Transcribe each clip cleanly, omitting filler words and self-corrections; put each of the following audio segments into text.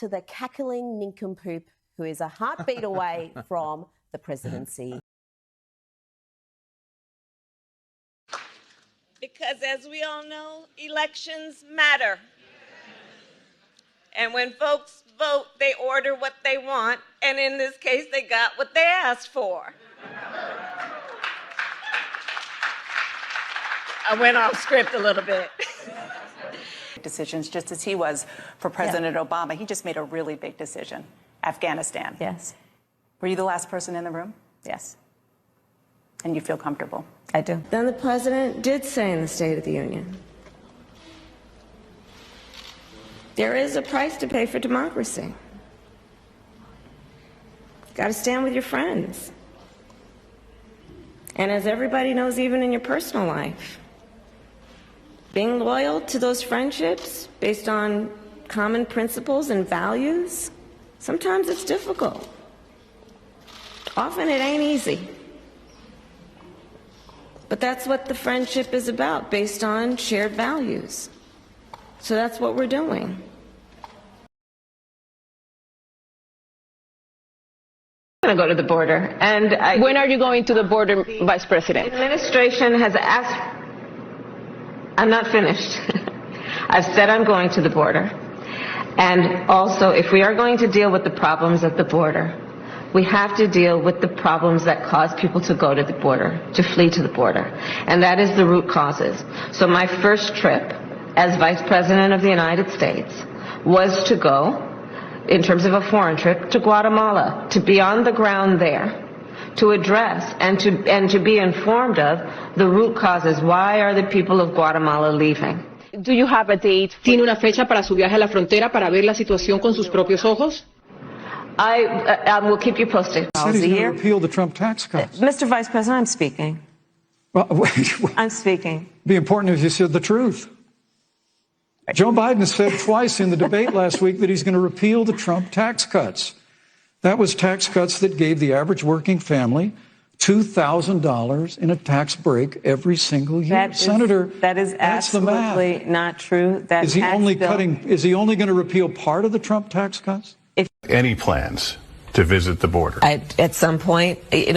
to the cackling nincompoop who is a heartbeat away from the presidency. Because as we all know, elections matter. And when folks vote, they order what they want, and in this case, they got what they asked for. I went off script a little bit. Decisions, just as he was for President Obama. He just made a really big decision. Afghanistan. Yes. Were you the last person in the room? Yes. And you feel comfortable? I do. Then the president did say in the State of the Union, there is a price to pay for democracy. You've got to stand with your friends. And as everybody knows, even in your personal life, being loyal to those friendships based on common principles and values, sometimes it's difficult. Often it ain't easy. But that's what the friendship is about, based on shared values. So that's what we're doing. I'm going to go to the border. And when are you going to the border, Vice President? The administration has asked... I'm not finished. I've said I'm going to the border. And also, if we are going to deal with the problems at the border, we have to deal with the problems that cause people to go to the border, to flee to the border. And that is the root causes. So my first trip as Vice President of the United States was to go, in terms of a foreign trip, to Guatemala, to be on the ground there, to address and to be informed of the root causes. Why are the people of Guatemala leaving? Do you have a date? ¿Tiene una fecha para su viaje a la frontera para ver la situación con sus propios ojos? I will keep you posted. Said he's going to repeal the Trump tax cuts. Mr. Vice President, I'm speaking. Well, I'm speaking. It'd be important if you said the truth. Joe Biden said twice in the debate last week that he's going to repeal the Trump tax cuts. That was tax cuts that gave the average working family $2,000 in a tax break every single year. Senator, that is absolutely not true. That is he only going to repeal part of the Trump tax cuts? Any plans to visit the border? At some point, we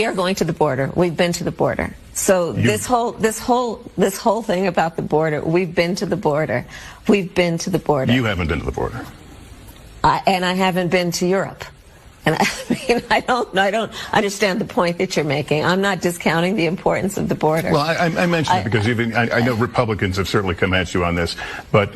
are going to the border. We've been to the border. So this whole thing about the border, we've been to the border. We've been to the border. You haven't been to the border. And I haven't been to Europe. And I don't understand the point that you're making. I'm not discounting the importance of the border. Well, I mentioned it because even I know Republicans have certainly come at you on this, but